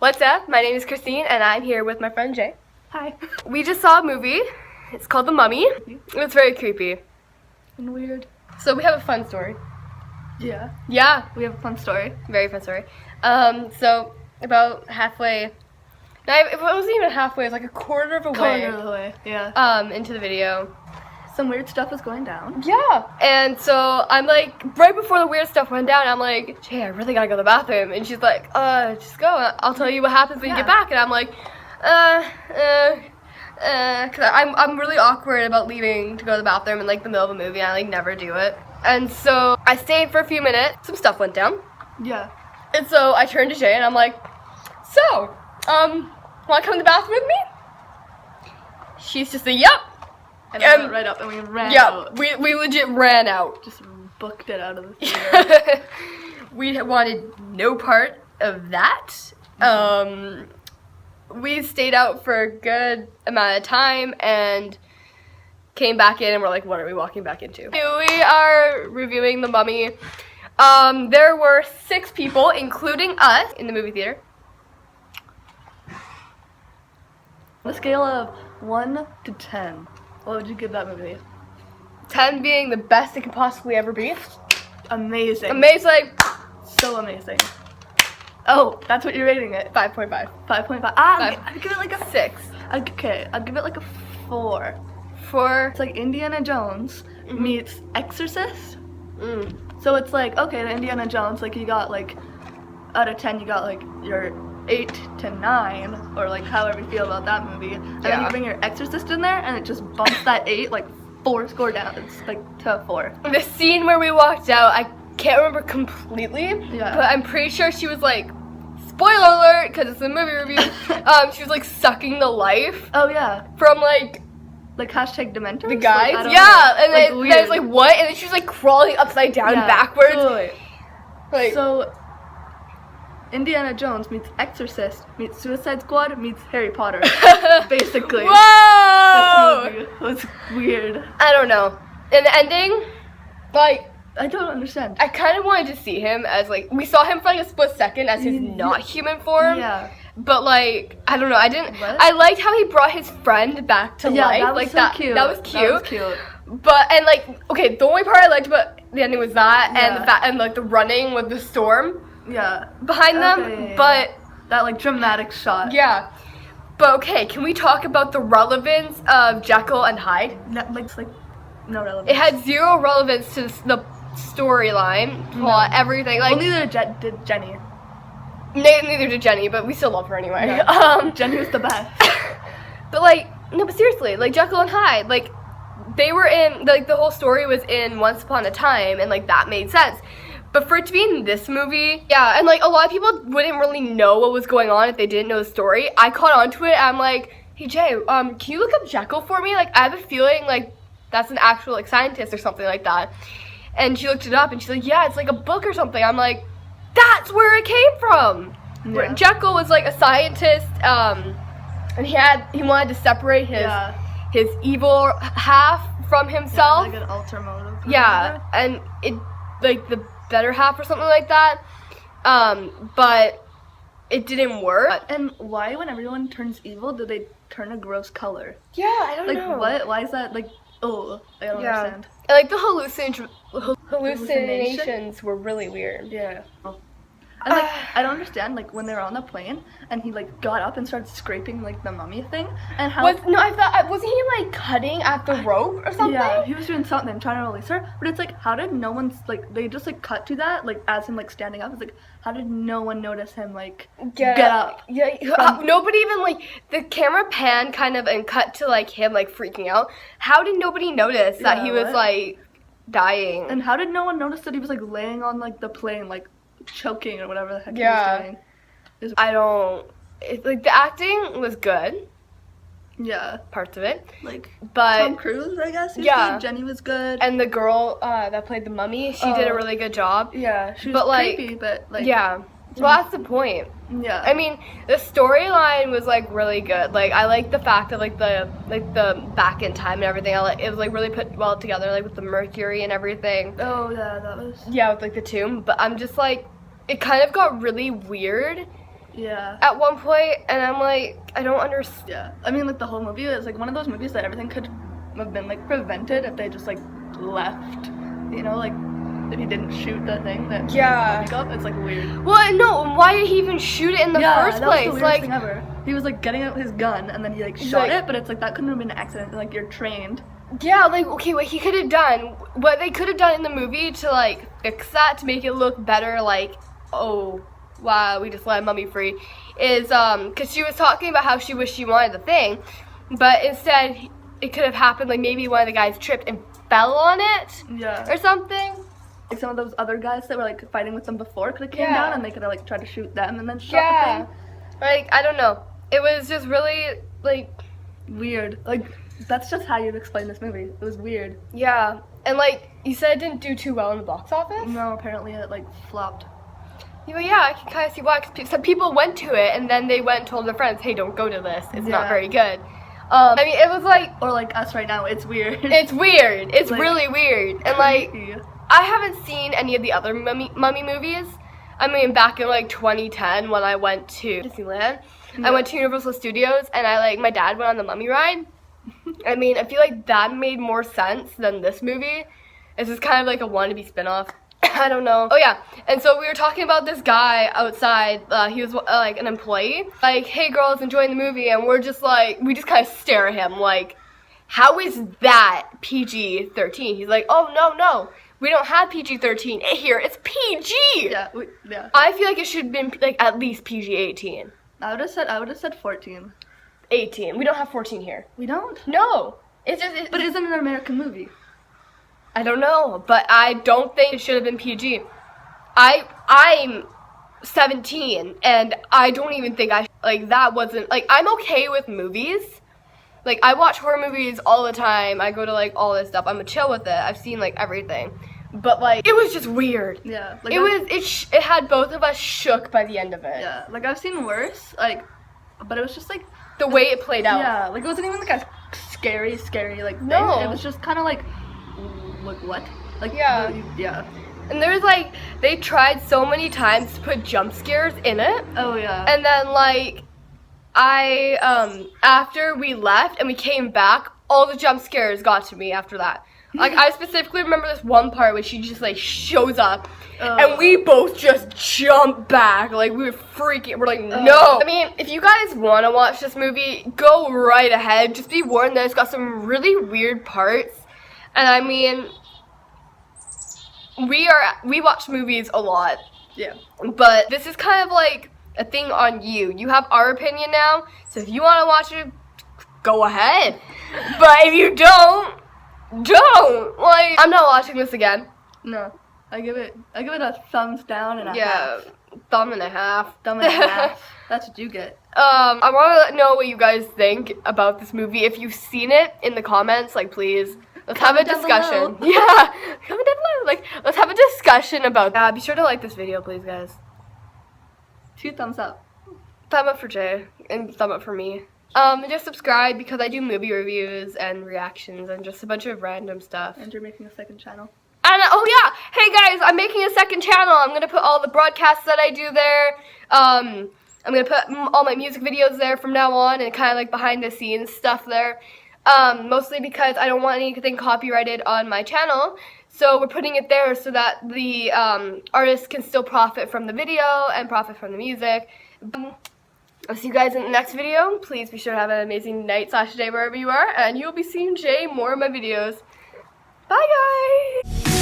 What's up? My name is Christine and I'm here with my friend Jay. Hi. We just saw a movie. It's called The Mummy. It's very creepy. And weird. So we have a fun story. Yeah. Yeah, We have a fun story. very fun story. So about halfway, no, it wasn't even halfway, it was like a quarter of a Quarter of the way. Yeah. into the video. Some weird stuff is going down. Yeah. And so I'm like, right before the weird stuff went down, I'm like, Jay, I really gotta go to the bathroom. And she's like, just go. I'll tell you what happens when you get back. And I'm like, cause I'm really awkward about leaving to go to the bathroom in like the middle of a movie. I like never do it. And so I stayed for a few minutes. Some stuff went down. Yeah. And so I turned to Jay and I'm like, so, wanna come to the bathroom with me? She's just like, yep. And I went right up and we ran out. We legit ran out. Just booked it out of the theater. We wanted no part of that. We stayed out for a good amount of time and came back in and we're like, what are we walking back into? We are reviewing The Mummy. There were 6 people, including us, in the movie theater. On a scale of 1 to 10, what would you give that movie? 10 being the best it could possibly ever be. Amazing. Amazing. So amazing. Oh, that's what you're rating it. 5.5. 5.5. I'd give it like a 6. Okay, I'd give it like a 4. 4. It's like Indiana Jones meets Exorcist. Mm. So it's like, okay, the Indiana Jones, like you got like, out of 10 you got like your 8 to 9, or like however you feel about that movie. And then you bring your Exorcist in there and it just bumps that 8 like 4 score down. It's like to a 4. The scene where we walked out, I can't remember completely, Yeah. but I'm pretty sure she was like, spoiler alert, because it's a movie review, she was like sucking the life Oh yeah, from like hashtag Dementors? the guys. Like, I don't Yeah, know. and Like, then weird. I was like, what? And then she was like crawling upside down Yeah, backwards. totally. Like, So, Indiana Jones meets Exorcist meets Suicide Squad meets Harry Potter, basically. whoa! That movie was weird. I don't know. And the ending, like, I don't understand. I kind of wanted to see him as like, we saw him for like a split second as his not human form. Yeah. But like, I don't know, I didn't, What? I liked how he brought his friend back to life. That was like so that, cute. that was cute. That was cute. But, and like, okay, the only part I liked about the ending was that, and Yeah. the fact, and like the running with the storm Yeah. behind them. Okay. But, That like dramatic shot. yeah. But okay, can we talk about the relevance of Jekyll and Hyde? It's like no relevance. It had 0 relevance to the storyline, plot, everything. Like, well, neither did Jenny. neither did Jenny, but we still love her anyway. Yeah. Jenny was the best. But like, no, but seriously, like Jekyll and Hyde, like they were in, like the whole story was in Once Upon a Time, and like that made sense. But for it to be in this movie, yeah, and like a lot of people wouldn't really know what was going on if they didn't know the story. I caught on to it. I'm like, hey Jay, can you look up Jekyll for me? Like I have a feeling like that's an actual like scientist or something like that. And she looked it up and she's like, yeah, it's like a book or something. I'm like, that's where it came from. Yeah. Jekyll was like a scientist, and he wanted to separate his evil half from himself. Like an alter motive. Yeah, and it like the better half or something like that. But it didn't work. And why, when everyone turns evil, do they turn a gross color? Yeah, I don't Like know. what? Why is that like? Oh, I don't understand. And like the hallucinations were really weird. Yeah. And like I don't understand like when they were on the plane and he like got up and started scraping like the mummy thing and how I thought wasn't he like cutting at the rope or something? Yeah, he was doing something trying to release her, but it's like how did no one's like they just like cut to that like as him like standing up. It's like how did no one notice him like get up? Yeah, nobody even like the camera panned kind of and cut to like him like freaking out. How did nobody notice that he was like dying? And how did no one notice that he was like laying on like the plane like choking or whatever the heck he was doing? I don't. Like the acting was good. Yeah. Parts of it. Like But Tom Cruise, I guess. Was yeah. good. Jenny was good. And the girl that played the mummy, she did a really good job. Yeah, she was but, like, creepy, but like Yeah. Well, that's the point. Yeah. I mean, the storyline was like really good. Like I like the fact that like the back in time and everything. It was like really put well together, like with the Mercury and everything. Oh yeah, that was. Yeah, with like the tomb. But I'm just like, it kind of got really weird Yeah. at one point, and I'm like, I don't understand. Yeah. I mean, like, the whole movie is, like, one of those movies that everything could have been, like, prevented if they just, like, left. You know, like, if he didn't shoot the thing that Yeah. makeup, it's, like, weird. Well, no, why did he even shoot it in the first that place? was the weirdest thing ever. He was, like, getting out his gun, and then he, like, shot like- it, but it's, like, that couldn't have been an accident. Like, you're trained. Yeah, like, okay, what he could have done, what they could have done in the movie to, like, fix that, to make it look better, like, oh, wow, we just let Mummy free, is, because she was talking about how she wished she wanted the thing, but instead, it could have happened, like, maybe one of the guys tripped and fell on it, Yeah. or something. Like, some of those other guys that were, like, fighting with them before could have came Yeah. down, and they could have, like, tried to shoot them and then shot Yeah. the thing. Like, I don't know. It was just really, like, Weird. Like, that's just how you'd explain this movie. It was weird. yeah. And, like, you said it didn't do too well in the box office? No, apparently it, like, flopped. Well, yeah, I can kind of see why. 'Cause some people went to it, and then they went and told their friends, hey, don't go to this. It's not Yeah. very good. I mean, it was, like, Or, like, us right now, it's weird. it's weird. It's Like, really weird. And, like, Creepy. I haven't seen any of the other mummy movies. I mean, back in, like, 2010 when I went to Disneyland, Yeah. I went to Universal Studios, and my dad went on the Mummy ride. I mean, I feel like that made more sense than this movie. It's just kind of like a wannabe spinoff. I don't know. Oh, yeah. And so we were talking about this guy outside. He was, like, an employee. Like, hey, girls, enjoying the movie. And we're just, like, we just kind of stare at him, like, how is that PG-13? He's like, oh, no. We don't have PG-13 here. It's PG. Yeah, yeah. I feel like it should have been, like, at least PG-18. I would have said 14. 18. We don't have 14 here. We don't? No. It's just, But it isn't an American movie. I don't know, but I don't think it should have been PG. I'm 17, and I don't even think that wasn't, like, I'm okay with movies. Like, I watch horror movies all the time. I go to, like, all this stuff. I'm a chill with it. I've seen, like, everything. But, like, it was just weird. Yeah. Like, It had both of us shook by the end of it. Yeah, like, I've seen worse, like, but it was just, like, The way it played out. yeah, like, it wasn't even, like, a scary, like, thing. No. It was just kind of, like, what? Like, Yeah. Yeah. And there was, like, they tried so many times to put jump scares in it. Oh, yeah. And then, like, after we left and we came back, all the jump scares got to me after that. Like, I specifically remember this one part where she just, like, shows up, and we both just jump back. Like, we were freaking, we're like, no. I mean, if you guys want to watch this movie, go right ahead. Just be warned that it's got some really weird parts. And, I mean, we watch movies a lot. Yeah. But this is kind of like a thing on you. You have our opinion now, so if you want to watch it, go ahead. But if you don't. Like, I'm not watching this again. No. I give it a thumbs down and a Yeah, half. thumb and a half. Thumb and a half. That's what you get. I want to know what you guys think about this movie. If you've seen it, in the comments, like, please. Let's have a Comment down discussion. below. Yeah, comment down below. Like, let's have a discussion about that. Be sure to like this video, please, guys. 2 thumbs up. Thumb up for Jay, and thumb up for me. Just subscribe because I do movie reviews and reactions and just a bunch of random stuff. And you're making a second channel. And, oh yeah, hey guys, I'm making a second channel. I'm gonna put all the broadcasts that I do there. I'm gonna put all my music videos there from now on and kind of like behind the scenes stuff there. Mostly because I don't want anything copyrighted on my channel. So we're putting it there so that the artists can still profit from the video and profit from the music. I'll see you guys in the next video. Please be sure to have an amazing night / day wherever you are. And you'll be seeing Jay more of my videos. Bye guys!